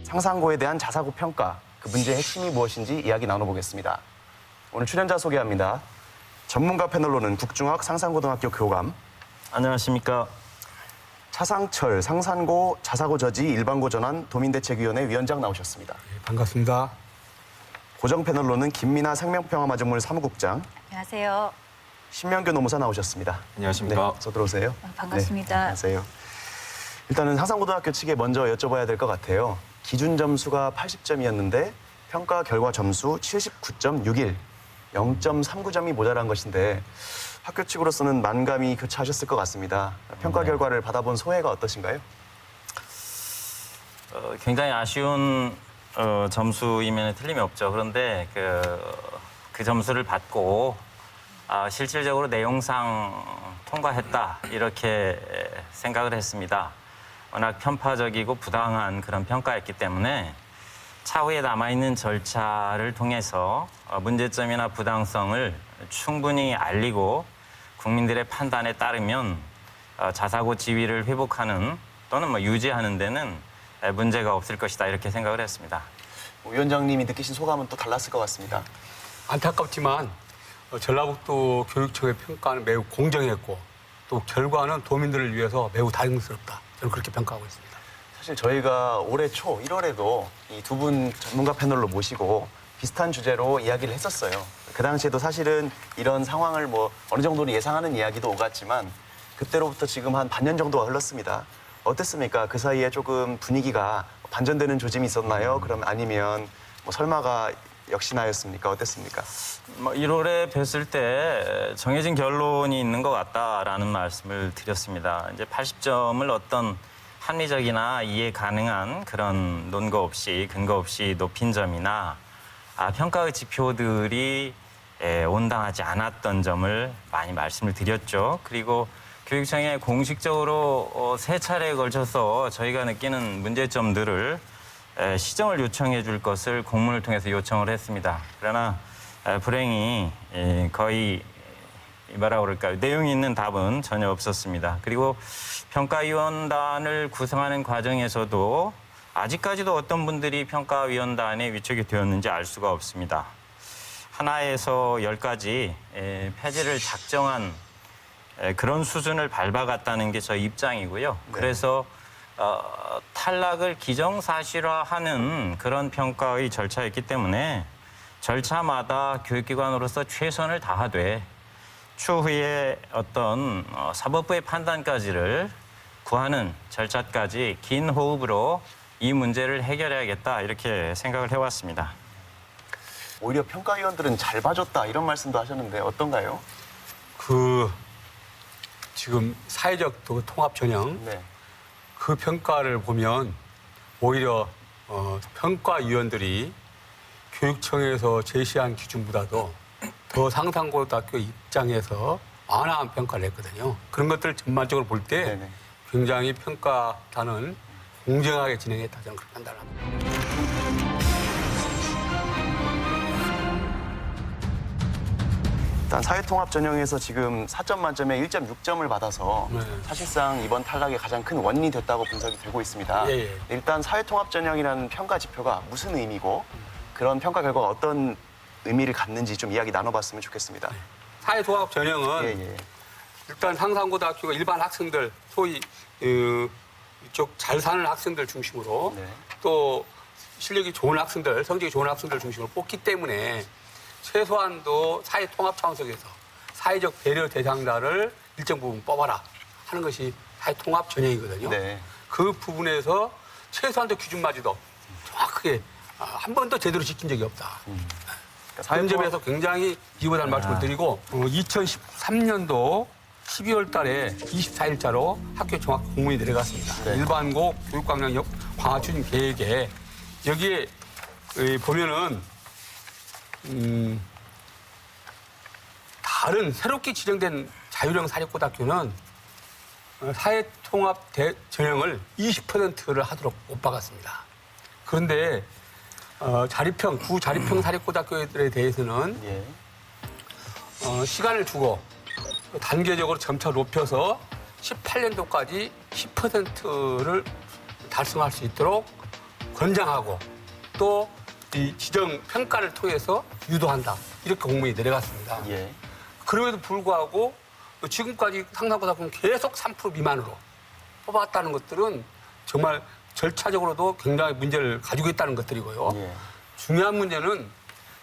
상상고에 대한 자사고 평가, 그 문제의 핵심이 무엇인지 이야기 나눠보겠습니다. 오늘 출연자 소개합니다. 전문가 패널로는 국중학 상산고등학교 교감, 안녕하십니까. 차상철 상산고 자사고 저지 일반고 전환 도민대책위원회 위원장 나오셨습니다. 반갑습니다. 고정 패널로는 김민아 생명평화마주물 사무국장, 안녕하세요. 신명규 노무사 나오셨습니다. 안녕하십니까. 네, 어서 들어오세요. 반갑습니다. 네, 안녕하세요. 일단은 상산고등학교 측에 먼저 여쭤봐야 될 것 같아요. 기준 점수가 80점이었는데 평가 결과 점수 79.61, 0.39점이 모자란 것인데 학교 측으로서는 만감이 교차하셨을 것 같습니다. 평가 결과를 받아본 소회가 어떠신가요? 굉장히 아쉬운 점수이면 틀림이 없죠. 그런데 그 점수를 받고 실질적으로 내용상 통과했다 이렇게 생각을 했습니다. 워낙 편파적이고 부당한 그런 평가였기 때문에 차후에 남아있는 절차를 통해서 문제점이나 부당성을 충분히 알리고 국민들의 판단에 따르면 자사고 지위를 회복하는 또는 유지하는 데는 문제가 없을 것이다 이렇게 생각을 했습니다. 위원장님이 느끼신 소감은 또 달랐을 것 같습니다. 안타깝지만 전라북도 교육청의 평가는 매우 공정했고 또 결과는 도민들을 위해서 매우 다행스럽다. 저는 그렇게 평가하고 있습니다. 사실 저희가 올해 초 1월에도 이 두 분 전문가 패널로 모시고 비슷한 주제로 이야기를 했었어요. 그 당시에도 사실은 이런 상황을 어느 정도는 예상하는 이야기도 오갔지만 그때로부터 지금 한 반년 정도가 흘렀습니다. 어땠습니까? 그 사이에 조금 분위기가 반전되는 조짐이 있었나요? 그럼 아니면 설마가 역시나였습니까? 어땠습니까? 1월에 뵀을 때 정해진 결론이 있는 것 같다라는 말씀을 드렸습니다. 이제 80점을 어떤 합리적이나 이해 가능한 그런 논거 없이 근거 없이 높인 점이나 평가의 지표들이 온당하지 않았던 점을 많이 말씀을 드렸죠. 그리고 교육청에 공식적으로 3차례에 걸쳐서 저희가 느끼는 문제점들을 시정을 요청해 줄 것을 공문을 통해서 요청을 했습니다. 그러나 불행히 거의 뭐라 그럴까요? 내용이 있는 답은 전혀 없었습니다. 그리고 평가위원단을 구성하는 과정에서도 아직까지도 어떤 분들이 평가위원단에 위촉이 되었는지 알 수가 없습니다. 하나에서 10까지 폐지를 작정한 그런 수준을 밟아갔다는 게 저희 입장이고요. 네. 그래서 탈락을 기정사실화하는 그런 평가의 절차였기 때문에 절차마다 교육기관으로서 최선을 다하되 추후에 어떤 사법부의 판단까지를 구하는 절차까지 긴 호흡으로 이 문제를 해결해야겠다 이렇게 생각을 해왔습니다. 오히려 평가위원들은 잘 봐줬다 이런 말씀도 하셨는데 어떤가요? 지금 사회적 통합 전형 네. 그 평가를 보면 오히려 평가위원들이 교육청에서 제시한 기준보다도 더 상산고등학교 입장에서 완화한 평가를 했거든요. 그런 것들을 전반적으로 볼 때 네네. 굉장히 평가단은 공정하게 진행했다 저는 그렇게 판단을 합니다. 일단 사회통합 전형에서 지금 4점 만점에 1.6점을 받아서 네. 사실상 이번 탈락의 가장 큰 원인이 됐다고 분석이 되고 있습니다. 예. 일단 사회통합 전형이라는 평가 지표가 무슨 의미고 그런 평가 결과가 어떤 의미를 갖는지 좀 이야기 나눠봤으면 좋겠습니다. 사회통합 전형은 예. 일단 상산고등학교가 일반 학생들 소위 이쪽 잘 사는 학생들 중심으로 네. 또 실력이 좋은 학생들, 성적이 좋은 학생들 중심으로 뽑기 때문에 최소한도 사회통합 차원속에서 사회적 배려 대상자를 일정 부분 뽑아라 하는 것이 사회통합 전형이거든요. 네. 그 부분에서 최소한도 기준마저도 정확하게 한 번도 제대로 지킨 적이 없다. 그런 점에서 굉장히 이보다는 말씀을 드리고 2013년도 12월 달에 24일자로 학교 종합 공문이 내려갔습니다. 네. 일반고 교육광량 강화 추진 계획에 여기에 보면은 다른 새롭게 지정된 자율형 사립고등학교는 사회통합 전형을 20%를 하도록 못 박았습니다. 그런데 구 자립형 사립고등학교들에 대해서는 예. 시간을 두고 단계적으로 점차 높여서 18년도까지 10%를 달성할 수 있도록 권장하고 또 이 지정 평가를 통해서 유도한다. 이렇게 공문이 내려갔습니다. 예. 그럼에도 불구하고 지금까지 상상고등학교는 계속 3% 미만으로 뽑았다는 것들은 정말 절차적으로도 굉장히 문제를 가지고 있다는 것들이고요. 예. 중요한 문제는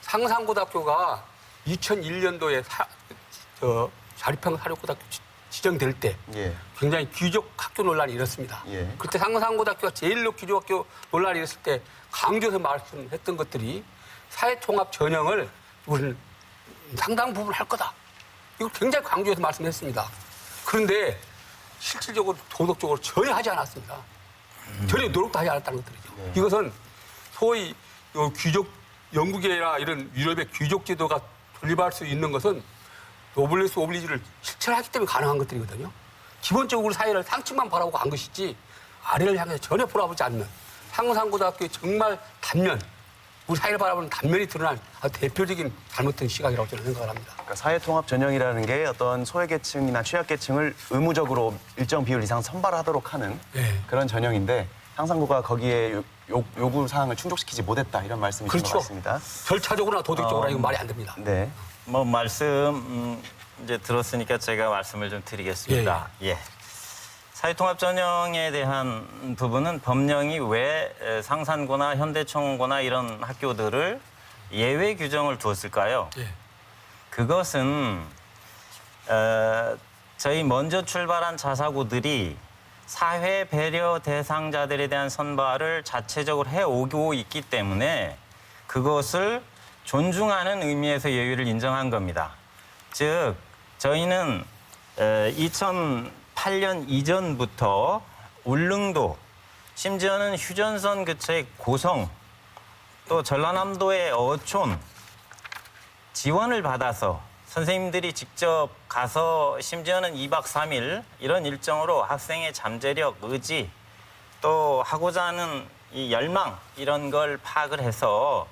상산고등학교가 2001년도에 자립형 사립고등학교 지정될 때 예. 굉장히 귀족 학교 논란이 일었습니다. 예. 그때 상산고등학교가 제일로 귀족 학교 논란이 일었을 때 강조해서 말씀했던 것들이 사회통합 전형을 우리는 상당 부분 할 거다. 이걸 굉장히 강조해서 말씀했습니다. 그런데 실질적으로 도덕적으로 전혀 하지 않았습니다. 전혀 노력도 하지 않았다는 것들이죠. 네. 이것은 소위 요 귀족 영국이나 이런 유럽의 귀족 제도가 존립할 수 있는 것은 노블레스 오블리주를 실천하기 때문에 가능한 것들이거든요. 기본적으로 사회를 상층만 바라보고 간 것이지 아래를 향해서 전혀 바라보지 않는 상산고등학교의 정말 단면, 우리 사회를 바라보는 단면이 드러난 아주 대표적인 잘못된 시각이라고 저는 생각을 합니다. 그러니까 사회통합 전형이라는 게 어떤 소외계층이나 취약계층을 의무적으로 일정 비율 이상 선발하도록 하는 네. 그런 전형인데 상산고가 거기에 요구 사항을 충족시키지 못했다 이런 말씀이신 그렇죠. 것 같습니다. 절차적으로나 도덕적으로나 이건 말이 안 됩니다. 네. 뭐 말씀 이제 들었으니까 제가 말씀을 좀 드리겠습니다. 예. 사회통합 전형에 대한 부분은 법령이 왜 상산고나 현대청고나 이런 학교들을 예외 규정을 두었을까요? 예. 그것은 저희 먼저 출발한 자사고들이 사회 배려 대상자들에 대한 선발을 자체적으로 해오고 있기 때문에 그것을 존중하는 의미에서 예외를 인정한 겁니다. 즉 저희는 2008년 이전부터 울릉도, 심지어는 휴전선 근처의 고성, 또 전라남도의 어촌 지원을 받아서 선생님들이 직접 가서 심지어는 2박 3일 이런 일정으로 학생의 잠재력, 의지, 또 하고자 하는 이 열망 이런 걸 파악을 해서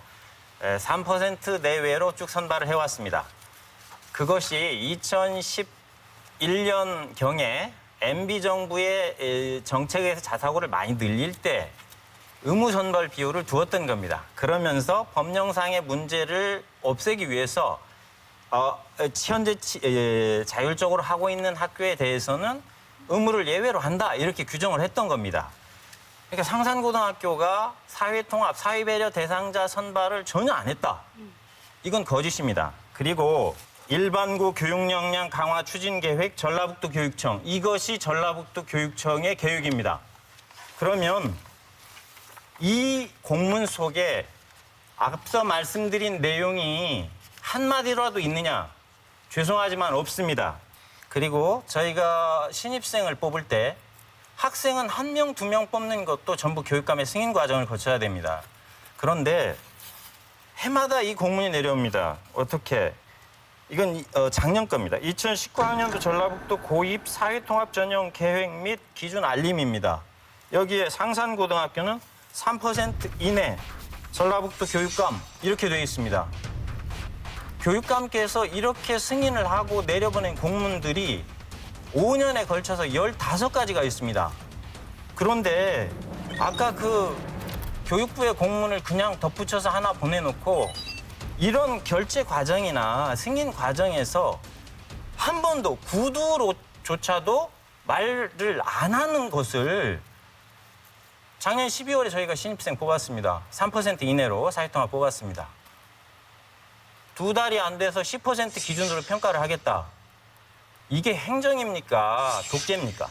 3% 내외로 쭉 선발을 해왔습니다. 그것이 2011년경에 MB정부의 정책에서 자사고를 많이 늘릴 때 의무 선발 비율을 두었던 겁니다. 그러면서 법령상의 문제를 없애기 위해서 현재 자율적으로 하고 있는 학교에 대해서는 의무를 예외로 한다 이렇게 규정을 했던 겁니다. 그러니까 상산고등학교가 사회통합, 사회배려 대상자 선발을 전혀 안 했다. 이건 거짓입니다. 그리고 일반고 교육 역량 강화 추진 계획 전라북도 교육청 이것이 전라북도 교육청의 계획입니다. 그러면 이 공문 속에 앞서 말씀드린 내용이 한마디라도 있느냐? 죄송하지만 없습니다. 그리고 저희가 신입생을 뽑을 때 학생은 1명, 2명 뽑는 것도 전부 교육감의 승인 과정을 거쳐야 됩니다. 그런데 해마다 이 공문이 내려옵니다. 어떻게? 이건 작년 겁니다. 2019학년도 전라북도 고입 사회통합 전형 계획 및 기준 알림입니다. 여기에 상산고등학교는 3% 이내 전라북도 교육감 이렇게 되어 있습니다. 교육감께서 이렇게 승인을 하고 내려보낸 공문들이 5년에 걸쳐서 15가지가 있습니다. 그런데 아까 그 교육부의 공문을 그냥 덧붙여서 하나 보내놓고 이런 결제 과정이나 승인 과정에서 한 번도 구두로조차도 말을 안 하는 것을 작년 12월에 저희가 신입생 뽑았습니다. 3% 이내로 사회통합 뽑았습니다. 2달이 안 돼서 10% 기준으로 평가를 하겠다. 이게 행정입니까? 독재입니까?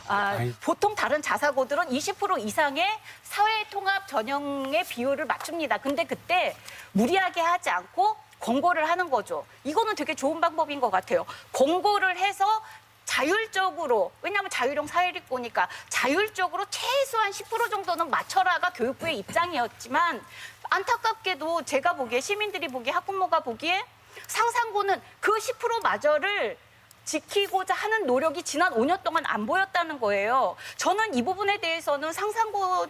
보통 다른 자사고들은 20% 이상의 사회통합 전형의 비율을 맞춥니다. 근데 그때 무리하게 하지 않고 공고를 하는 거죠. 이거는 되게 좋은 방법인 것 같아요. 공고를 해서 자율적으로, 왜냐하면 자율형 사회리고니까 자율적으로 최소한 10% 정도는 맞춰라가 교육부의 입장이었지만 안타깝게도 제가 보기에 시민들이 보기에 학부모가 보기에 상산고는 그 10%마저를 지키고자 하는 노력이 지난 5년 동안 안 보였다는 거예요. 저는 이 부분에 대해서는 상산고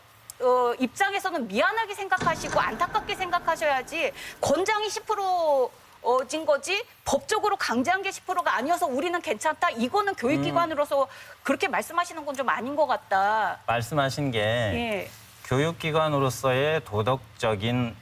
입장에서는 미안하게 생각하시고 안타깝게 생각하셔야지 권장이 10%진 거지 법적으로 강제한 게 10%가 아니어서 우리는 괜찮다. 이거는 교육기관으로서 그렇게 말씀하시는 건 좀 아닌 것 같다. 말씀하신 게 예. 교육기관으로서의 도덕적인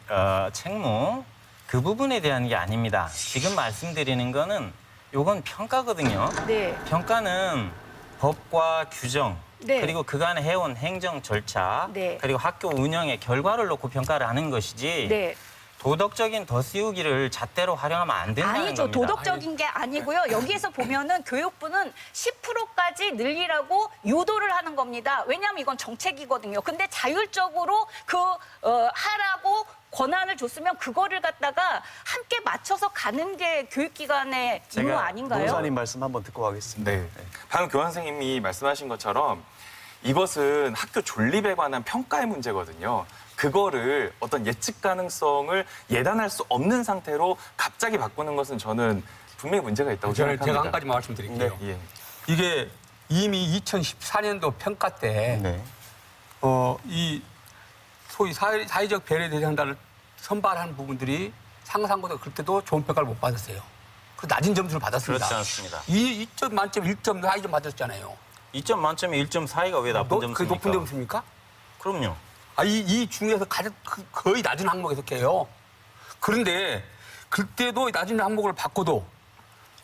책무 그 부분에 대한 게 아닙니다. 지금 말씀드리는 거는 요건 평가거든요. 네. 평가는 법과 규정 네. 그리고 그간에 해온 행정 절차 네. 그리고 학교 운영의 결과를 놓고 평가를 하는 것이지 네. 도덕적인 덧씌우기를 잣대로 활용하면 안 된다는 아니죠. 겁니다. 도덕적인 게 아니고요. 여기에서 보면은 교육부는 10%까지 늘리라고 유도를 하는 겁니다. 왜냐하면 이건 정책이거든요. 근데 자율적으로 하라고 권한을 줬으면 그거를 갖다가 함께 맞춰서 가는 게 교육기관의 임무 제가 아닌가요? 노사님 말씀 한번 듣고 가겠습니다. 네. 방금 교원 선생님이 말씀하신 것처럼 이것은 학교 존립에 관한 평가의 문제거든요. 그거를 어떤 예측 가능성을 예단할 수 없는 상태로 갑자기 바꾸는 것은 저는 분명히 문제가 있다고 제가 생각합니다. 한 가지만 말씀드릴게요. 예. 이게 이미 2014년도 평가 때 네. 이 소위 사회적 배려 대상자를 선발한 부분들이 상상보다 그때도 좋은 평가를 못 받았어요. 그 낮은 점수를 받았습니다. 그렇지 않습니다. 이 2점 만점 1점 4점 받았잖아요. 2점 만점에 1.42가 왜 나쁜 그 점수입니까? 높은 점수입니까? 그럼요. 이 중에서 가장 거의 낮은 항목에 속해요. 그런데 그때도 낮은 항목을 받고도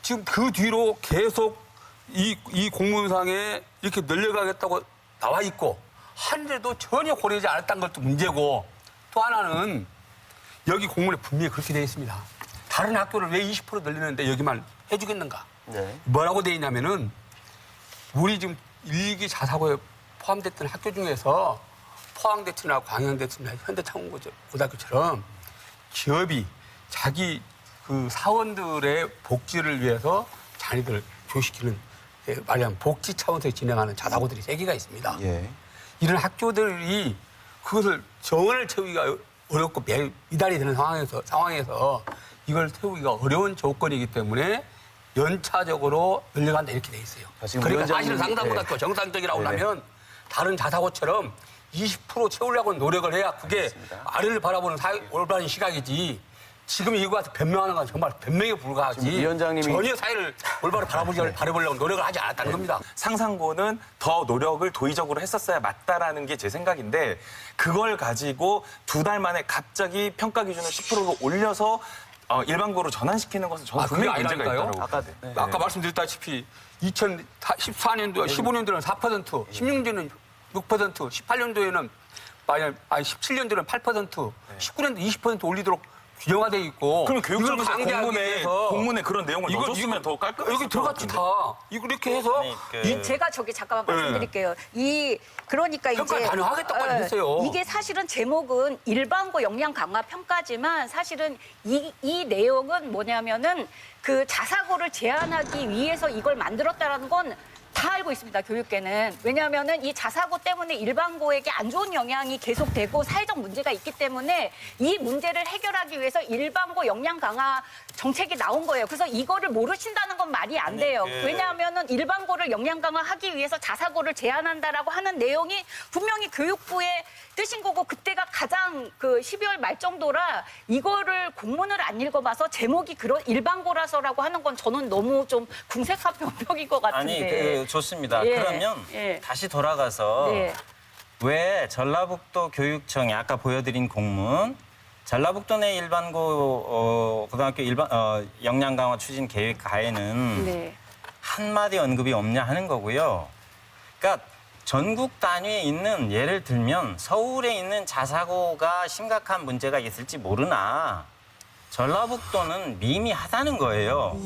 지금 그 뒤로 계속 이 공문상에 이렇게 늘려가겠다고 나와 있고 한데도 전혀 고려하지 않았다는 것도 문제고 또 하나는 여기 공문에 분명히 그렇게 되어 있습니다. 다른 학교를 왜 20% 늘리는데 여기만 해주겠는가? 네. 뭐라고 되어 있냐면은 우리 지금 일기 자사고에 포함됐던 학교 중에서 포항대트나 광양대트나 현대창원고등학교처럼 기업이 자기 그 사원들의 복지를 위해서 자녀들을 교육시키는 말하자면 복지 차원에서 진행하는 자사고들이 3개가 있습니다. 예. 이런 학교들이 그것을 정원을 채우기가 어렵고 매일 미달이 되는 상황에서 이걸 채우기가 어려운 조건이기 때문에 연차적으로 늘려간다 이렇게 돼 있어요. 지금 그러니까 위원장님이- 사실은 상담고등학교 네. 정상적이라고 네네. 하면 다른 자사고처럼 20% 채우려고 노력을 해야 그게 알겠습니다. 아래를 바라보는 올바른 시각이지. 지금 이거 가서 변명하는 건 정말 변명에 불과하지. 지금 위원장님이- 전혀 사회를 올바로 바라보려고 노력을 하지 않았다는 겁니다. 상상고는 더 노력을 도의적으로 했었어야 맞다라는 게 제 생각인데 그걸 가지고 2달 만에 갑자기 평가 기준을 10%로 올려서 일반고로 전환시키는 것은 저는 그게 분명히 문제가 아니라니까요? 있다고 아까 봅니다. 네. 아까 말씀드렸다시피 2014년도, 15년도에는 4%, 16년도에는 6%, 18년도에는 17년도에는 8%, 19년도 20% 올리도록 규정화돼 있고. 그럼 이걸 교육청에서 강제하기 위해서 공문에 그런 내용을 이거- 넣어줬으면 더 깔끔했을 여기 것 들어갔지 같은데. 다. 이거 이렇게 해서 아니, 그- 제가 저기 잠깐만 네. 말씀드릴게요. 그러니까 평가를 이제 반영하겠다고 했어요. 이게 사실은 제목은 일반고 역량 강화 평가지만 사실은 이 내용은 뭐냐면은 그 자사고를 제한하기 위해서 이걸 만들었다라는 건 다 알고 있습니다, 교육계는. 왜냐하면은 이 자사고 때문에 일반고에게 안 좋은 영향이 계속되고 사회적 문제가 있기 때문에 이 문제를 해결하기 위해서 일반고 역량 강화 정책이 나온 거예요. 그래서 이거를 모르신다는 건 말이 안 돼요. 왜냐하면은 일반고를 역량 강화하기 위해서 자사고를 제한한다라고 하는 내용이 분명히 교육부의 뜻인 거고 그때가 가장 그 12월 말 정도라 이거를 공문을 안 읽어봐서 제목이 그런 일반고라서라고 하는 건 저는 너무 좀 궁색한 변명인 것 같은데. 아니, 좋습니다. 예, 그러면 예. 다시 돌아가서 네. 왜 전라북도 교육청이 아까 보여드린 공문 전라북도 내 일반고 고등학교 역량 강화 추진 계획 가에는 네. 한마디 언급이 없냐 하는 거고요. 그러니까 전국 단위에 있는 예를 들면 서울에 있는 자사고가 심각한 문제가 있을지 모르나 전라북도는 미미하다는 거예요.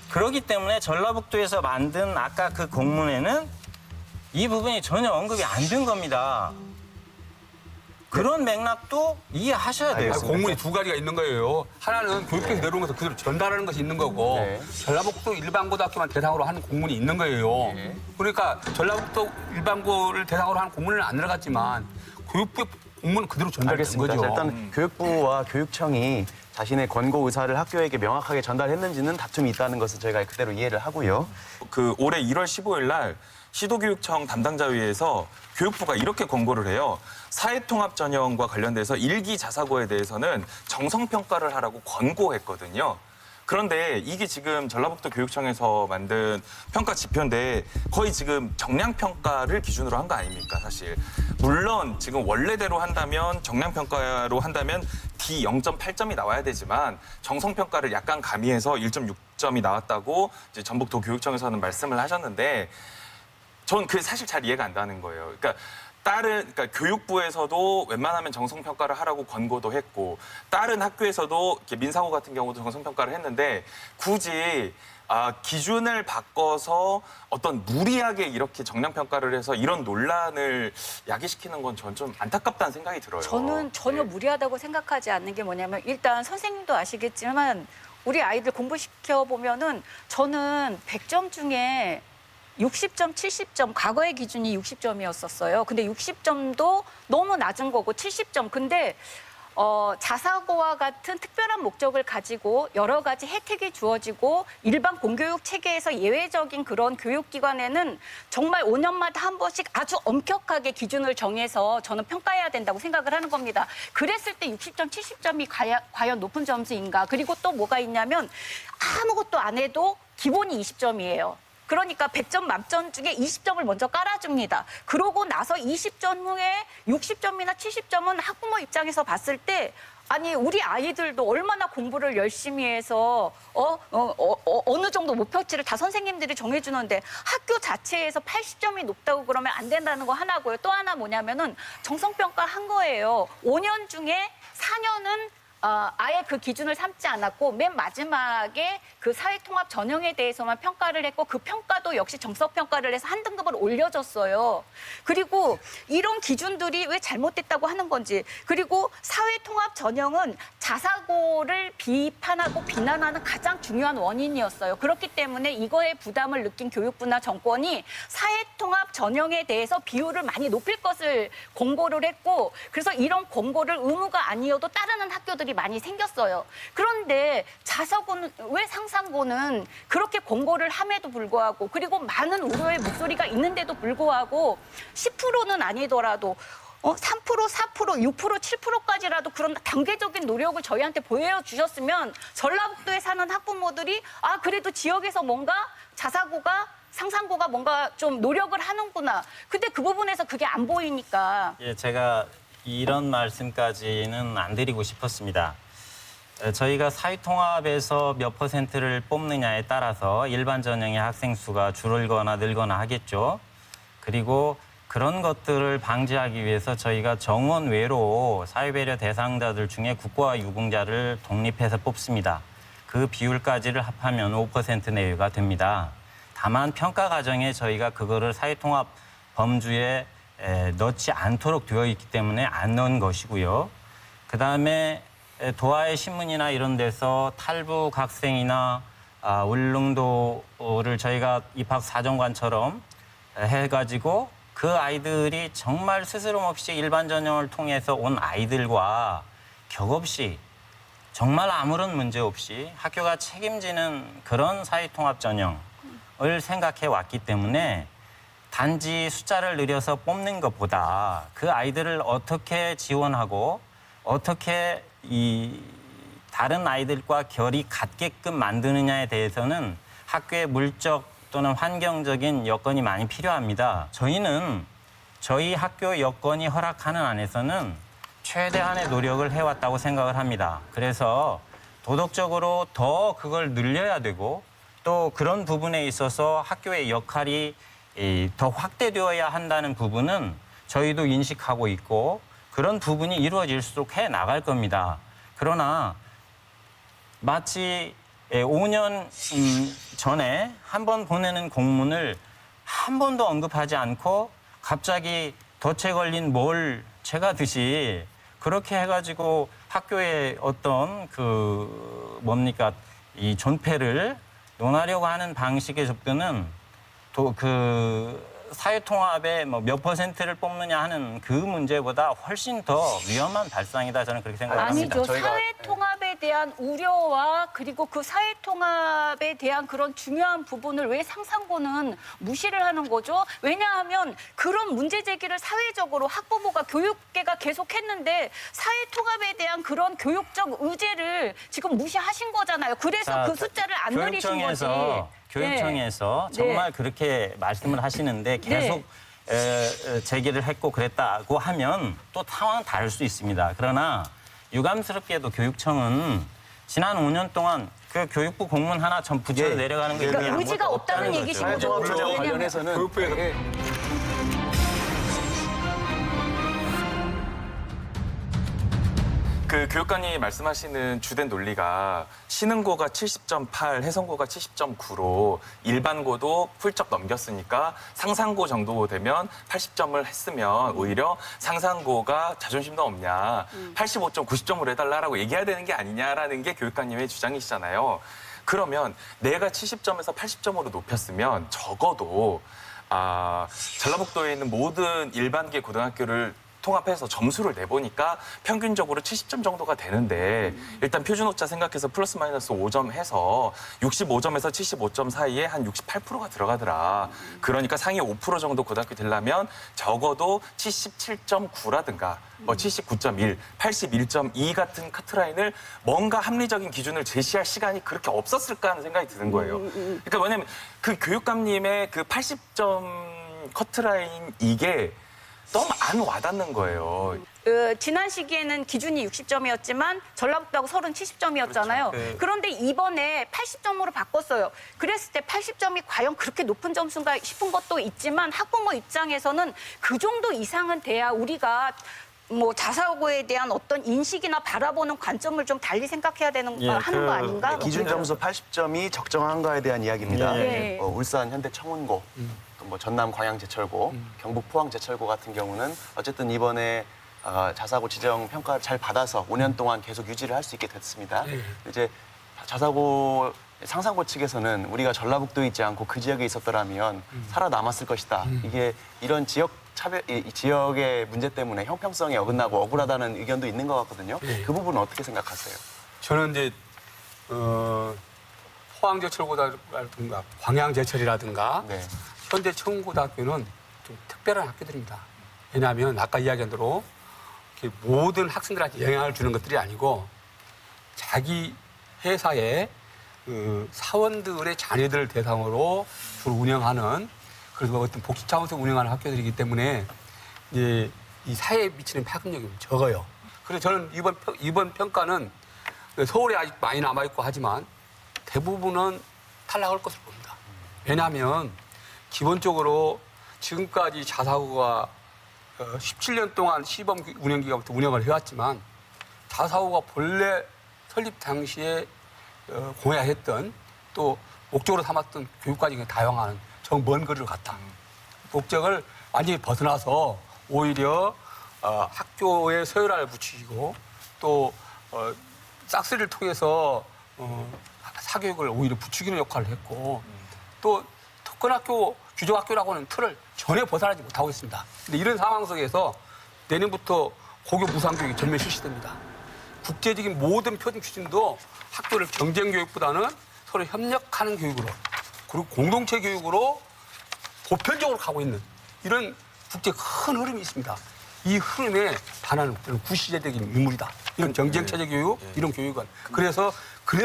그렇기 때문에 전라북도에서 만든 아까 그 공문에는 이 부분이 전혀 언급이 안 된 겁니다. 그런 맥락도 이해하셔야 돼요. 아니, 공문이 2가지가 있는 거예요. 하나는 교육부에서 내려온 것을 그대로 전달하는 것이 있는 거고 네. 전라북도 일반고등학교만 대상으로 하는 공문이 있는 거예요. 네. 그러니까 전라북도 일반고를 대상으로 하는 공문은 안 들어갔지만 교육부의 공문은 그대로 전달된 알겠습니다. 거죠. 자, 일단 교육부와 교육청이 자신의 권고 의사를 학교에게 명확하게 전달했는지는 다툼이 있다는 것을 저희가 그대로 이해를 하고요. 그 올해 1월 15일 날 시도교육청 담당자회의에서 교육부가 이렇게 권고를 해요. 사회통합 전형과 관련돼서 일기 자사고에 대해서는 정성평가를 하라고 권고했거든요. 그런데 이게 지금 전라북도 교육청에서 만든 평가 지표인데 거의 지금 정량 평가를 기준으로 한 거 아닙니까, 사실. 물론 지금 원래대로 한다면 정량 평가로 한다면 D 0.8점이 나와야 되지만 정성 평가를 약간 가미해서 1.6점이 나왔다고 이제 전북도 교육청에서는 말씀을 하셨는데 전 그게 사실 잘 이해가 안 가는 거예요. 그러니까 교육부에서도 웬만하면 정성평가를 하라고 권고도 했고 다른 학교에서도 이렇게 민사고 같은 경우도 정성평가를 했는데 굳이 기준을 바꿔서 어떤 무리하게 이렇게 정량평가를 해서 이런 논란을 야기시키는 건 전 좀 안타깝다는 생각이 들어요. 저는 전혀 네. 무리하다고 생각하지 않는 게 뭐냐면 일단 선생님도 아시겠지만 우리 아이들 공부시켜 보면은 저는 100점 중에 60점, 70점, 과거의 기준이 60점이었었어요. 근데 60점도 너무 낮은 거고 70점. 근데 자사고와 같은 특별한 목적을 가지고 여러 가지 혜택이 주어지고 일반 공교육 체계에서 예외적인 그런 교육기관에는 정말 5년마다 한 번씩 아주 엄격하게 기준을 정해서 저는 평가해야 된다고 생각을 하는 겁니다. 그랬을 때 60점, 70점이 과연 높은 점수인가. 그리고 또 뭐가 있냐면 아무것도 안 해도 기본이 20점이에요. 그러니까 100점 만점 중에 20점을 먼저 깔아줍니다. 그러고 나서 20점 후에 60점이나 70점은 학부모 입장에서 봤을 때 아니 우리 아이들도 얼마나 공부를 열심히 해서 어느 정도 목표치를 다 선생님들이 정해주는데 학교 자체에서 80점이 높다고 그러면 안 된다는 거 하나고요. 또 하나 뭐냐면은 정성평가 한 거예요. 5년 중에 4년은 아예 그 기준을 삼지 않았고 맨 마지막에 그 사회통합 전형에 대해서만 평가를 했고 그 평가도 역시 정석평가를 해서 한 등급을 올려줬어요. 그리고 이런 기준들이 왜 잘못됐다고 하는 건지 그리고 사회통합 전형은 자사고를 비판하고 비난하는 가장 중요한 원인이었어요. 그렇기 때문에 이거에 부담을 느낀 교육부나 정권이 사회통합 전형에 대해서 비율을 많이 높일 것을 공고를 했고 그래서 이런 공고를 의무가 아니어도 따르는 학교들이 많이 생겼어요. 그런데 자사고는 왜 상상고는 그렇게 공고를 함에도 불구하고 그리고 많은 우려의 목소리가 있는데도 불구하고 10%는 아니더라도 3%, 4%, 6%, 7%까지라도 그런 단계적인 노력을 저희한테 보여주셨으면 전라북도에 사는 학부모들이 그래도 지역에서 뭔가 자사고가 상상고가 뭔가 좀 노력을 하는구나. 근데 그 부분에서 그게 안 보이니까. 예, 제가 이런 말씀까지는 안 드리고 싶었습니다. 저희가 사회통합에서 몇 %를 뽑느냐에 따라서 일반 전형의 학생 수가 줄거나 늘거나 하겠죠. 그리고 그런 것들을 방지하기 위해서 저희가 정원 외로 사회배려 대상자들 중에 국고와 유공자를 독립해서 뽑습니다. 그 비율까지를 합하면 5% 내외가 됩니다. 다만 평가 과정에 저희가 그거를 사회통합 범주에 넣지 않도록 되어 있기 때문에 안 넣은 것이고요. 그다음에 도하의 신문이나 이런 데서 탈북 학생이나 울릉도를 저희가 입학 사정관처럼 해가지고 그 아이들이 정말 스스럼 없이 일반 전형을 통해서 온 아이들과 격없이 정말 아무런 문제 없이 학교가 책임지는 그런 사회통합 전형을 생각해 왔기 때문에 단지 숫자를 늘려서 뽑는 것보다 그 아이들을 어떻게 지원하고 어떻게 이 다른 아이들과 결이 같게끔 만드느냐에 대해서는 학교의 물적 또는 환경적인 여건이 많이 필요합니다. 저희는 저희 학교 여건이 허락하는 안에서는 최대한의 노력을 해왔다고 생각을 합니다. 그래서 도덕적으로 더 그걸 늘려야 되고 또 그런 부분에 있어서 학교의 역할이 더 확대되어야 한다는 부분은 저희도 인식하고 있고 그런 부분이 이루어질수록 해 나갈 겁니다. 그러나 마치 5년 전에 한 번 보내는 공문을 한 번도 언급하지 않고 갑자기 덫에 걸린 뭘 채가듯이 그렇게 해가지고 학교의 어떤 이 존폐를 논하려고 하는 방식의 접근은 사회통합에 몇 %를 뽑느냐 하는 그 문제보다 훨씬 더 위험한 발상이다 저는 그렇게 생각합니다. 아니죠. 저희가- 사회통합에 대한 우려와 그리고 그 사회 통합에 대한 그런 중요한 부분을 왜 상상고는 무시를 하는 거죠? 왜냐하면 그런 문제 제기를 사회적으로 학부모가 교육계가 계속했는데 사회 통합에 대한 그런 교육적 의제를 지금 무시하신 거잖아요. 그래서 자, 그 숫자를 안 늘리신 거지. 교육청에서 네. 정말 그렇게 말씀을 하시는데 계속 제기를 했고 그랬다고 하면 또 상황은 다를 수 있습니다. 그러나 유감스럽게도 교육청은 지난 5년 동안 그 교육부 공문 하나 전 부처로 예. 내려가는 거 그러니까 이런 의지가 아무것도 없다는 없다는 얘기신 거죠. 거죠. 사회통합 조정 왜냐면 관련해서는 교육부에서 그 교육관이 말씀하시는 주된 논리가 신흥고가 70.8, 해성고가 70.9로 일반고도 훌쩍 넘겼으니까 상상고 정도 되면 80점을 했으면 오히려 상상고가 자존심도 없냐, 85점, 90점으로 해달라라고 얘기해야 되는 게 아니냐라는 게 교육관님의 주장이시잖아요. 그러면 내가 70점에서 80점으로 높였으면 적어도 전라북도에 있는 모든 일반계 고등학교를 통합해서 점수를 내보니까 평균적으로 70점 정도가 되는데 일단 표준오차 생각해서 플러스 마이너스 5점 해서 65점에서 75점 사이에 한 68%가 들어가더라. 그러니까 상위 5% 정도 고등학교 되려면 적어도 77.9라든가 뭐 79.1, 81.2 같은 카트라인을 뭔가 합리적인 기준을 제시할 시간이 그렇게 없었을까 하는 생각이 드는 거예요. 그러니까 뭐냐면 그 교육감님의 그 80점 커트라인 이게 너무 안 와닿는 거예요. 지난 시기에는 기준이 60점이었지만 전라북도하고 서울은 70점이었잖아요. 그렇죠. 네. 그런데 이번에 80점으로 바꿨어요. 그랬을 때 80점이 과연 그렇게 높은 점수인가 싶은 것도 있지만 학부모 입장에서는 그 정도 이상은 돼야 우리가 뭐 자사고에 대한 어떤 인식이나 바라보는 관점을 좀 달리 생각해야 되는 예, 하는 거 아닌가? 기준 점수 80점이 적정한가에 대한 이야기입니다. 예. 울산 현대 청운고, 또 뭐 전남 광양 제철고, 경북 포항 제철고 같은 경우는 어쨌든 이번에 자사고 지정 평가를 잘 받아서 5년 동안 계속 유지를 할 수 있게 됐습니다. 이제 자사고 상상고 측에서는 우리가 전라북도에 있지 않고 그 지역에 있었더라면 살아남았을 것이다. 이게 이런 지역 차별, 이 지역의 문제 때문에 형평성에 어긋나고 억울하다는 의견도 있는 것 같거든요. 그 부분은 어떻게 생각하세요? 저는 이제 포항제철고등학교라든가 광양제철이라든가 네. 현대청고등학교는 좀 특별한 학교들입니다. 왜냐하면 아까 이야기한 대로 이렇게 모든 학생들한테 영향을 주는 것들이 아니고 자기 회사의 그 사원들의 자녀들을 대상으로 주로 운영하는 그래서 어떤 복지 차원에서 운영하는 학교들이기 때문에 이제 이 사회에 미치는 파급력이 적어요. 그래서 저는 이번 평가는 서울에 아직 많이 남아있고 하지만 대부분은 탈락할 것으로 봅니다. 왜냐하면 기본적으로 지금까지 자사고가 17년 동안 시범 운영기간부터 운영을 해왔지만 자사고가 본래 설립 당시에 공약했던 또 목적으로 삼았던 교육과정에 다양한 정 먼 거리를 갔다. 목적을 완전히 벗어나서 오히려 학교에 서열화를 붙이고 또 싹쓸이를 통해서 사교육을 오히려 부추기는 역할을 했고 또 특권학교, 규정학교라고는 틀을 전혀 벗어나지 못하고 있습니다. 근데 이런 상황 속에서 내년부터 고교 무상교육이 전면 실시됩니다. 국제적인 모든 표준 기준도 학교를 경쟁 교육보다는 서로 협력하는 교육으로 그리고 공동체 교육으로 보편적으로 가고 있는 이런 국제 큰 흐름이 있습니다. 이 흐름에 반하는 구시대적인 인물이다. 이런 경쟁체제 교육, 이런 교육은. 그래서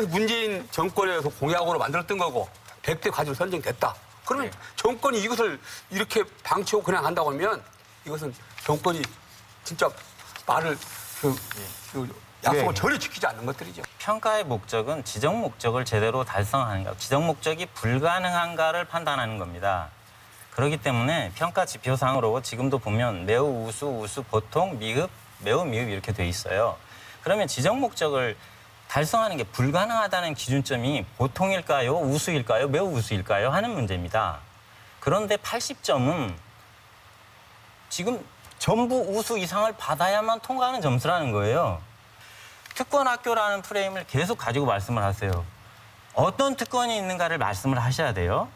문재인 정권에서 공약으로 만들었던 거고 100대 과제로 선정됐다. 그러면 정권이 이것을 이렇게 방치하고 그냥 한다고 하면 이것은 정권이 진짜 말을 약속을 전혀 지키지 않는 것들이죠. 평가의 목적은 지정 목적을 제대로 달성하는가, 지정 목적이 불가능한가를 판단하는 겁니다. 그렇기 때문에 평가 지표상으로 지금도 보면 매우 우수, 보통, 미흡, 매우 미흡 이렇게 돼 있어요. 그러면 지정 목적을 달성하는 게 불가능하다는 기준점이 보통일까요? 우수일까요? 매우 우수일까요? 하는 문제입니다. 그런데 80점은 지금 전부 우수 이상을 받아야만 통과하는 점수라는 거예요. 특권학교라는 프레임을 계속 가지고 말씀을 하세요. 어떤 특권이 있는가를 말씀을 하셔야 돼요.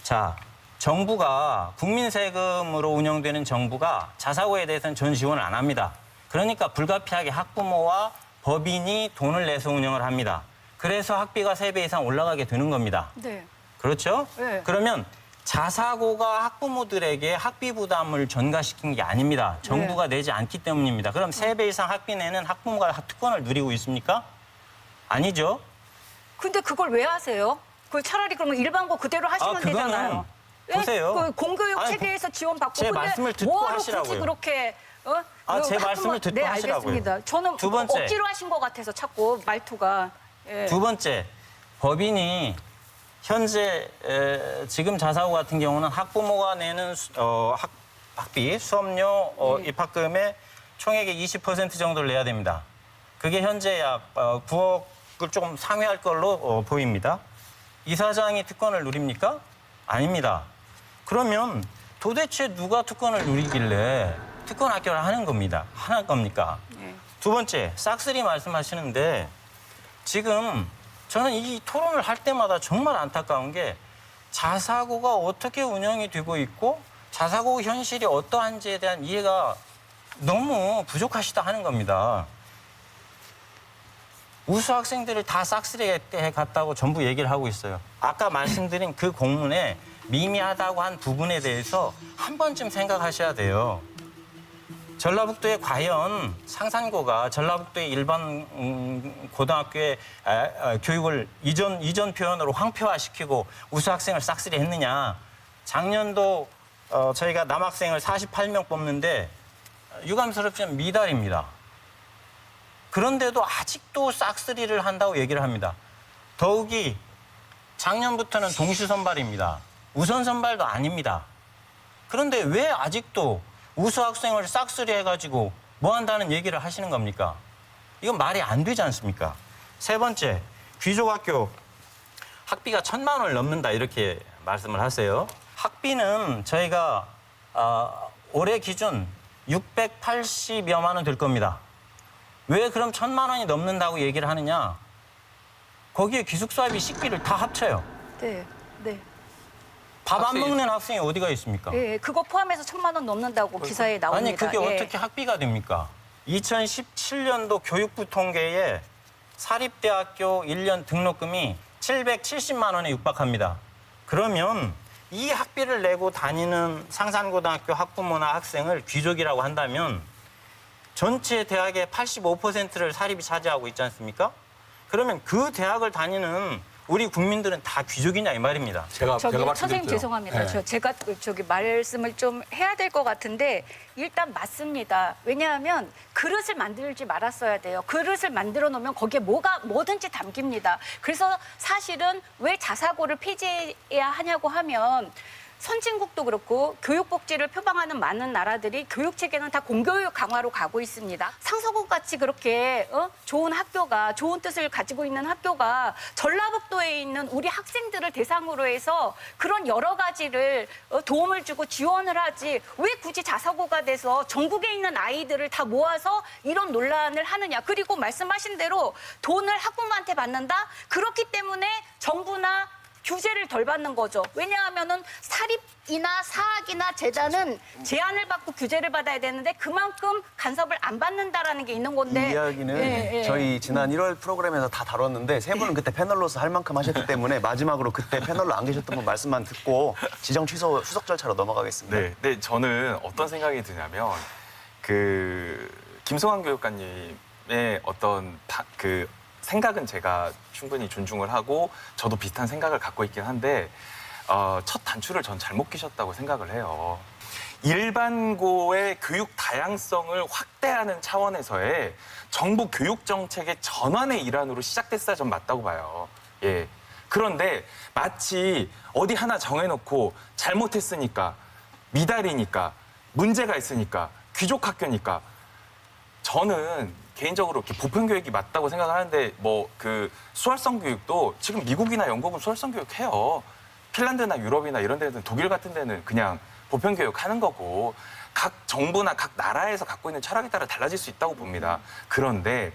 자, 정부가 국민 세금으로 운영되는 정부가 자사고에 대해서는 전 지원을 안 합니다. 그러니까 불가피하게 학부모와 법인이 돈을 내서 운영을 합니다. 그래서 학비가 3배 이상 올라가게 되는 겁니다. 네. 그렇죠? 네. 그러면 자사고가 학부모들에게 학비 부담을 전가시킨 게 아닙니다. 정부가 내지 않기 때문입니다. 그럼 3배 이상 학비 내는 학부모가 특권을 누리고 있습니까? 아니죠. 근데 그걸 왜 하세요? 그 차라리 그러면 일반고 그대로 하시면 그거는 되잖아요. 보세요. 그 공교육 아니, 체계에서 지원받고 제 근데 말씀을 듣고 뭐하러 하시라고요. 굳이 그렇게 제 말씀을 듣고 네, 하시라고요. 알겠습니다. 저는 두 번째. 억지로 하신 것 같아서 자꾸 말투가. 예. 두 번째, 법인이 현재 지금 자사고 같은 경우는 학부모가 내는 학비, 수업료, 입학금의 총액의 20% 정도를 내야 됩니다. 그게 현재 약 9억을 조금 상회할 걸로 보입니다. 이사장이 특권을 누립니까? 아닙니다. 그러면 도대체 누가 특권을 누리길래 특권 학교를 하는 겁니까? 예. 두 번째, 싹쓸이 말씀하시는데 지금 저는 이 토론을 할 때마다 정말 안타까운 게 자사고가 어떻게 운영이 되고 있고 자사고 현실이 어떠한지에 대한 이해가 너무 부족하시다 하는 겁니다. 우수 학생들을 다 싹쓸이에 갔다고 전부 얘기를 하고 있어요. 아까 말씀드린 그 공문에 미미하다고 한 부분에 대해서 한 번쯤 생각하셔야 돼요. 전라북도에 과연 상산고가 전라북도의 일반 고등학교의 교육을 이전 표현으로 황폐화시키고 우수 학생을 싹쓸이 했느냐. 작년도 저희가 남학생을 48명 뽑는데 유감스럽지만 미달입니다. 그런데도 아직도 싹쓸이를 한다고 얘기를 합니다. 더욱이 작년부터는 동시 선발입니다. 우선 선발도 아닙니다. 그런데 왜 아직도 우수 학생을 싹쓸이 해가지고 뭐 한다는 얘기를 하시는 겁니까? 이건 말이 안 되지 않습니까? 세 번째, 귀족학교 학비가 1,000만 원을 넘는다 이렇게 말씀을 하세요. 학비는 저희가 올해 기준 680여만 원 될 겁니다. 왜 그럼 1,000만 원이 넘는다고 얘기를 하느냐? 거기에 기숙사비, 식비를 다 합쳐요. 네. 네. 밥 안 학생이- 먹는 학생이 어디가 있습니까? 예, 그거 포함해서 1,000만 원 넘는다고 기사에 나옵니다. 아니 그게 예. 어떻게 학비가 됩니까? 2017년도 교육부 통계에 사립대학교 1년 등록금이 770만 원에 육박합니다. 그러면 이 학비를 내고 다니는 상산고등학교 학부모나 학생을 귀족이라고 한다면 전체 대학의 85%를 사립이 차지하고 있지 않습니까? 그러면 그 대학을 다니는 우리 국민들은 다 귀족이냐 이 말입니다. 제가 선생님 말씀드릴게요. 죄송합니다. 네. 제가 말씀을 좀 해야 될 것 같은데 일단 맞습니다. 왜냐하면 그릇을 만들지 말았어야 돼요. 그릇을 만들어 놓으면 거기에 뭐든지 담깁니다. 그래서 사실은 왜 자사고를 폐지해야 하냐고 하면 선진국도 그렇고 교육복지를 표방하는 많은 나라들이 교육체계는 다 공교육 강화로 가고 있습니다. 상서국 같이 그렇게 좋은 학교가 좋은 뜻을 가지고 있는 학교가 전라북도에 있는 우리 학생들을 대상으로 해서 그런 여러 가지를 도움을 주고 지원을 하지 왜 굳이 자사고가 돼서 전국에 있는 아이들을 다 모아서 이런 논란을 하느냐. 그리고 말씀하신 대로 돈을 학부모한테 받는다. 그렇기 때문에 정부나 규제를 덜 받는 거죠. 왜냐하면은 사립이나 사학이나 재단은 제한을 받고 규제를 받아야 되는데 그만큼 간섭을 안 받는다라는 게 있는 건데. 이 이야기는 예, 예. 저희 지난 1월 프로그램에서 다 다뤘는데 세 분은 그때 패널로서 할 만큼 하셨기 때문에 마지막으로 그때 패널로 안 계셨던 분 말씀만 듣고 지정 취소 수석 절차로 넘어가겠습니다. 네, 네, 저는 어떤 생각이 드냐면 김성환 교육관님의 어떤 그 생각은 제가 충분히 존중을 하고 저도 비슷한 생각을 갖고 있긴 한데 첫 단추를 전 잘못 끼셨다고 생각을 해요. 일반고의 교육 다양성을 확대하는 차원에서의 정부 교육 정책의 전환의 일환으로 시작됐어야 전 맞다고 봐요. 예. 그런데 마치 어디 하나 정해놓고 잘못했으니까 미달이니까 문제가 있으니까 귀족 학교니까 저는 개인적으로 이렇게 보편 교육이 맞다고 생각하는데 뭐 그 수월성 교육도 지금 미국이나 영국은 수월성 교육 해요. 핀란드나 유럽이나 이런 데는 독일 같은 데는 그냥 보편 교육 하는 거고 각 정부나 각 나라에서 갖고 있는 철학에 따라 달라질 수 있다고 봅니다. 그런데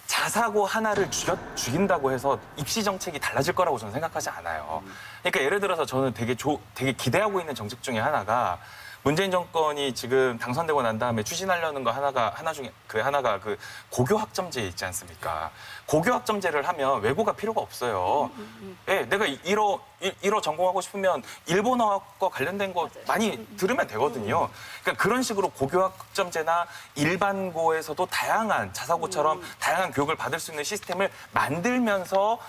자사고 하나를 죽인다고 해서 입시 정책이 달라질 거라고 저는 생각하지 않아요. 그러니까 예를 들어서 저는 되게 기대하고 있는 정책 중에 하나가 문재인 정권이 지금 당선되고 난 다음에 추진하려는 거 하나가 그 고교 학점제 있지 않습니까? 고교 학점제를 하면 외고가 필요가 없어요. 예, 내가 일어 전공하고 싶으면 일본어과 관련된 거 많이 들으면 되거든요. 그러니까 그런 식으로 고교 학점제나 일반고에서도 다양한 자사고처럼 다양한 교육을 받을 수 있는 시스템을 만들면서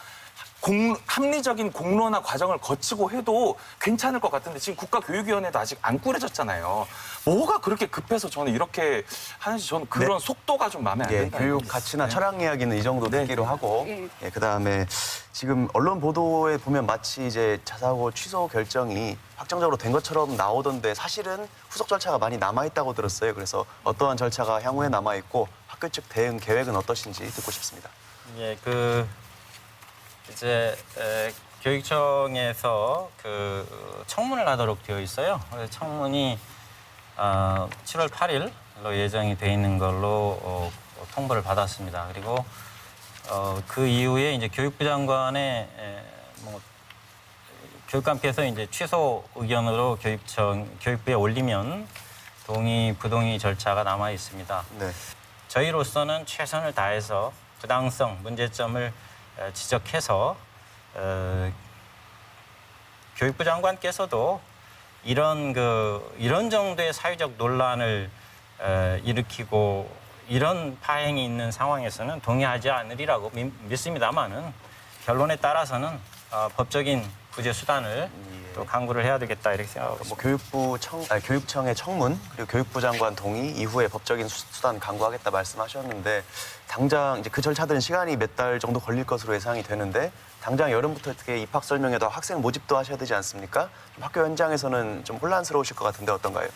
합리적인 공론화 과정을 거치고 해도 괜찮을 것 같은데 지금 국가교육위원회도 아직 안 꾸려졌잖아요. 뭐가 그렇게 급해서 저는 이렇게 하는지 저는 그런 속도가 좀 마음에 안 예, 든다. 교육 가치나 철학 이야기는 이 정도 듣기로 하고 예. 예, 그다음에 지금 언론 보도에 보면 마치 이제 자사고 취소 결정이 확정적으로 된 것처럼 나오던데 사실은 후속 절차가 많이 남아 있다고 들었어요. 그래서 어떠한 절차가 향후에 남아 있고 학교 측 대응 계획은 어떠신지 듣고 싶습니다. 예, 이제 교육청에서 그 청문을 하도록 되어 있어요. 그래서 청문이 7월 8일로 예정이 돼 있는 걸로 통보를 받았습니다. 그리고 그 이후에 이제 교육부 장관의 교육감께서 이제 취소 의견으로 교육부에 올리면 동의, 부동의 절차가 남아 있습니다. 네. 저희로서는 최선을 다해서 부당성, 문제점을 지적해서 교육부 장관께서도 이런 정도의 사회적 논란을 일으키고 이런 파행이 있는 상황에서는 동의하지 않으리라고 믿습니다만은 결론에 따라서는 법적인 구제 수단을 또 강구를 해야 되겠다 이렇게 생각하고 있습니다. 교육청의 청문 그리고 교육부 장관 동의 이후에 법적인 수단 강구하겠다 말씀하셨는데 당장 이제 그 절차들은 시간이 몇 달 정도 걸릴 것으로 예상이 되는데 당장 여름부터 어떻게 입학 설명회도 학생 모집도 하셔야 되지 않습니까? 좀 학교 현장에서는 좀 혼란스러우실 것 같은데 어떤가요?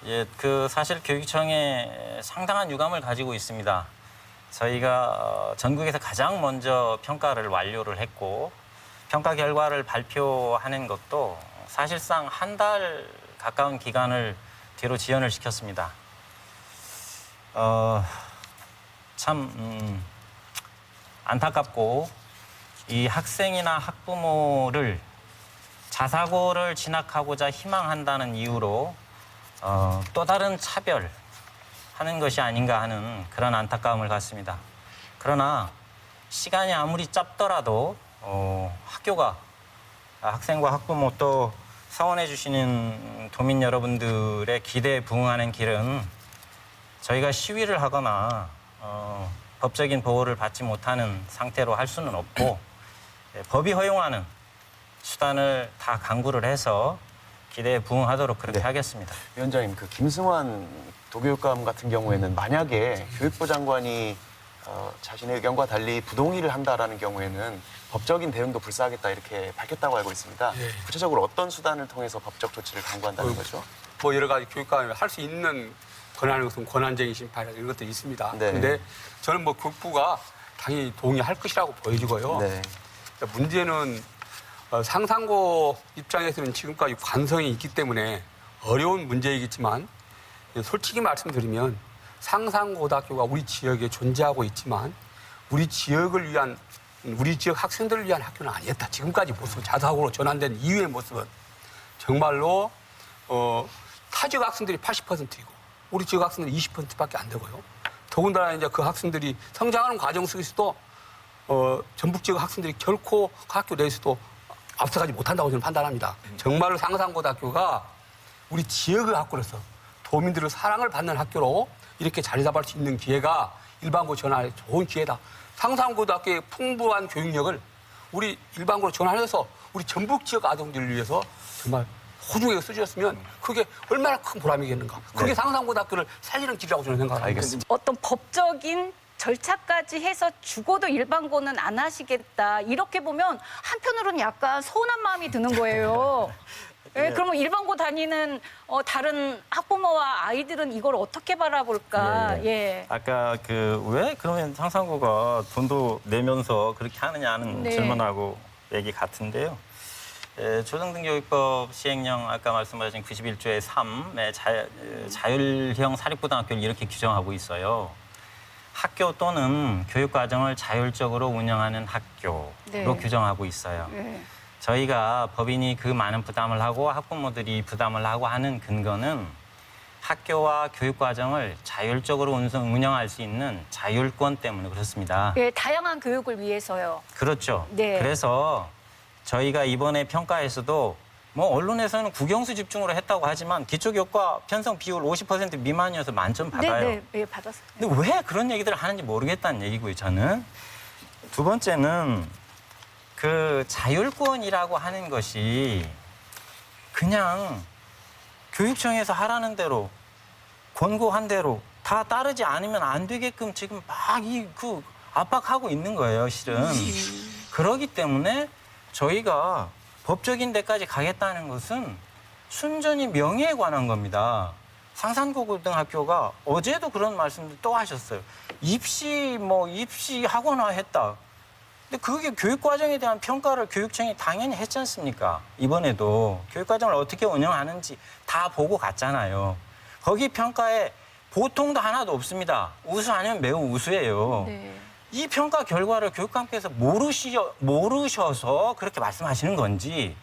예, 사실 교육청에 상당한 유감을 가지고 있습니다. 저희가 전국에서 가장 먼저 평가를 완료를 했고 평가 결과를 발표하는 것도 사실상 한 달 가까운 기간을 뒤로 지연을 시켰습니다. 참 안타깝고 이 학생이나 학부모를 자사고를 진학하고자 희망한다는 이유로 또 다른 차별하는 것이 아닌가 하는 그런 안타까움을 갖습니다. 그러나 시간이 아무리 짧더라도 학교가 학생과 학부모 또 성원해 주시는 도민 여러분들의 기대에 부응하는 길은 저희가 시위를 하거나 법적인 보호를 받지 못하는 상태로 할 수는 없고 법이 허용하는 수단을 다 강구를 해서 기대에 부응하도록 그렇게 네. 하겠습니다. 위원장님, 그 김승환 도교육감 같은 경우에는 만약에 교육부 장관이 자신의 의견과 달리 부동의를 한다라는 경우에는 법적인 대응도 불사하겠다 이렇게 밝혔다고 알고 있습니다. 예. 구체적으로 어떤 수단을 통해서 법적 조치를 강구한다는 거죠? 뭐 여러 가지 교육감이 할 수 있는 권한을 것은 권한쟁의 심판 이런 것들이 있습니다. 네. 그런데 저는 뭐 교육부가 당연히 동의할 것이라고 보여지고요. 네. 문제는 상상고 입장에서는 지금까지 관성이 있기 때문에 어려운 문제이겠지만 솔직히 말씀드리면 상상고등학교가 우리 지역에 존재하고 있지만 우리 지역 학생들을 위한 학교는 아니었다. 지금까지 모습 자사고로 전환된 이후의 모습은 정말로 타 지역 학생들이 80%이고 우리 지역 학생들이 20%밖에 안 되고요. 더군다나 이제 그 학생들이 성장하는 과정 속에서도 전북 지역 학생들이 결코 그 학교 내에서도 앞서가지 못한다고 저는 판단합니다. 정말로 상상고등학교가 우리 지역의 학교로서 도민들의 사랑을 받는 학교로 이렇게 자리 잡을 수 있는 기회가 일반고 전환의 좋은 기회다. 상상고등학교의 풍부한 교육력을 우리 일반고로 전환해서 우리 전북 지역 아동들을 위해서 정말 호중하게 쓰셨으면 그게 얼마나 큰 보람이겠는가. 그게 상상고등학교를 살리는 길이라고 저는 생각합니다. 알겠습니다. 어떤 법적인 절차까지 해서 죽어도 일반고는 안 하시겠다. 이렇게 보면 한편으로는 약간 서운한 마음이 드는 거예요. 예, 그러면 일반고 다니는 다른 학부모와 아이들은 이걸 어떻게 바라볼까? 예. 아까 왜 그러면 상상고가 돈도 내면서 그렇게 하느냐는 네. 질문하고 얘기 같은데요. 초등등교육법 시행령 아까 말씀하신 91조의 3의 자율형 사립고등학교를 이렇게 규정하고 있어요. 학교 또는 교육과정을 자율적으로 운영하는 학교로 네. 규정하고 있어요. 예. 저희가 법인이 그 많은 부담을 하고 학부모들이 부담을 하고 하는 근거는 학교와 교육 과정을 자율적으로 운영할 수 있는 자율권 때문에 그렇습니다. 예, 다양한 교육을 위해서요. 그렇죠. 네. 그래서 저희가 이번에 평가에서도 뭐 언론에서는 국영수 집중으로 했다고 하지만 기초교과 편성 비율 50% 미만이어서 만점 받아요. 네, 네, 받았어요. 근데 왜 그런 얘기들을 하는지 모르겠다는 얘기고요, 저는. 두 번째는 그 자율권이라고 하는 것이 그냥 교육청에서 하라는 대로 권고한 대로 다 따르지 않으면 안 되게끔 지금 막 압박하고 있는 거예요, 실은. 그러기 때문에 저희가 법적인 데까지 가겠다는 것은 순전히 명예에 관한 겁니다. 상산고등학교가 어제도 그런 말씀도 또 하셨어요. 입시 학원화 했다. 근데 그게 교육과정에 대한 평가를 교육청이 당연히 했지 않습니까? 이번에도 교육과정을 어떻게 운영하는지 다 보고 갔잖아요. 거기 평가에 보통도 하나도 없습니다. 우수 아니면 매우 우수예요. 네. 이 평가 결과를 교육감께서 모르셔서 그렇게 말씀하시는 건지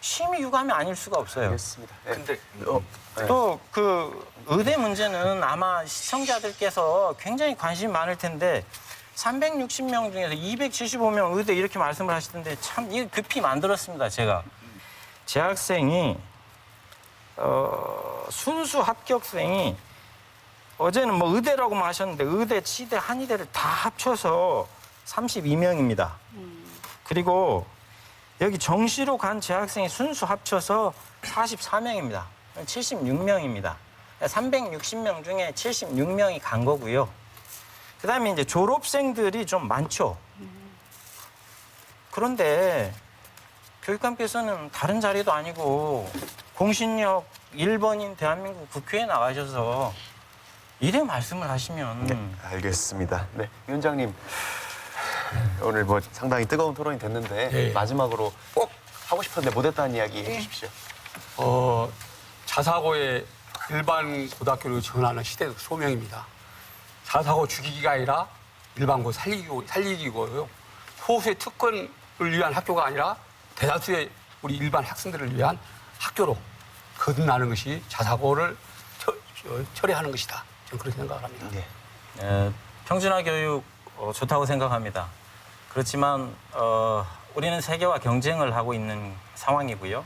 심히 유감이 아닐 수가 없어요. 알겠습니다. 네. 근데 네. 또 그 의대 문제는 아마 시청자들께서 굉장히 관심이 많을 텐데 360명 중에서 275명 의대 이렇게 말씀을 하시던데 참 이거 급히 만들었습니다, 제가. 재학생이 순수 합격생이 어제는 뭐 의대라고만 하셨는데 의대, 치대, 한의대를 다 합쳐서 32명입니다. 그리고 여기 정시로 간 재학생이 순수 합쳐서 44명입니다. 76명입니다. 360명 중에 76명이 간 거고요. 그다음에 이제 졸업생들이 좀 많죠. 그런데 교육감께서는 다른 자리도 아니고 공신력 1번인 대한민국 국회에 나가셔서 이래 말씀을 하시면 알겠습니다. 네, 위원장님 오늘 뭐 상당히 뜨거운 토론이 됐는데 예. 마지막으로 꼭 하고 싶었는데 못했다는 이야기 해주십시오. 자사고의 일반 고등학교로 지원하는 시대적 소명입니다. 자사고 죽이기가 아니라 일반고 살리기고요. 소수의 특권을 위한 학교가 아니라 대다수의 우리 일반 학생들을 위한 학교로 거듭나는 것이 자사고를 처리하는 것이다. 저는 그렇게 생각을 합니다. 네. 평준화 교육 좋다고 생각합니다. 그렇지만 우리는 세계와 경쟁을 하고 있는 상황이고요.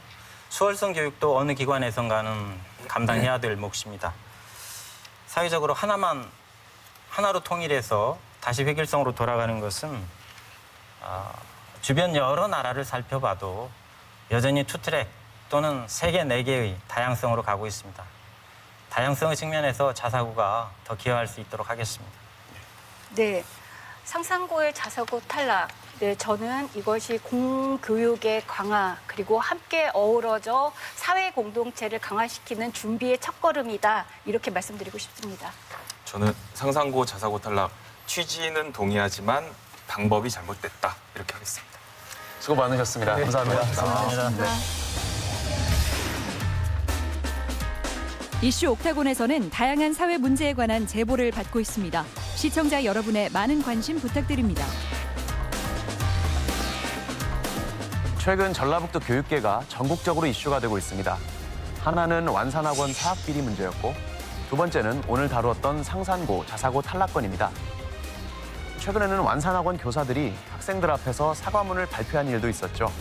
수월성 교육도 어느 기관에선가는 감당해야 될 몫입니다. 사회적으로 하나로 통일해서 다시 획일성으로 돌아가는 것은 주변 여러 나라를 살펴봐도 여전히 투트랙 또는 세계 4개의 다양성으로 가고 있습니다. 다양성의 측면에서 자사고가 더 기여할 수 있도록 하겠습니다. 네, 상산고의 자사고 탈락. 네, 저는 이것이 공교육의 강화 그리고 함께 어우러져 사회 공동체를 강화시키는 준비의 첫걸음이다. 이렇게 말씀드리고 싶습니다. 저는 상산고 자사고 탈락 취지는 동의하지만 방법이 잘못됐다 이렇게 하겠습니다. 수고 많으셨습니다. 감사합니다. 이슈 옥타곤에서는 다양한 사회 문제에 관한 제보를 받고 있습니다. 시청자 여러분의 많은 관심 부탁드립니다. 최근 전라북도 교육계가 전국적으로 이슈가 되고 있습니다. 하나는 완산학원 사학비리 문제였고 두 번째는 오늘 다루었던 상산고 자사고 탈락건입니다. 최근에는 완산학원 교사들이 학생들 앞에서 사과문을 발표한 일도 있었죠.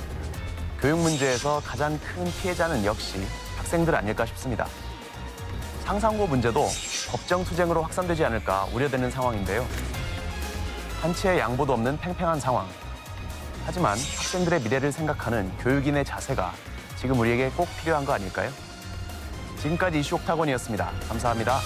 교육 문제에서 가장 큰 피해자는 역시 학생들 아닐까 싶습니다. 상산고 문제도 법정 투쟁으로 확산되지 않을까 우려되는 상황인데요. 한치의 양보도 없는 팽팽한 상황. 하지만 학생들의 미래를 생각하는 교육인의 자세가 지금 우리에게 꼭 필요한 거 아닐까요? 지금까지 이슈 옥타곤이었습니다. 감사합니다.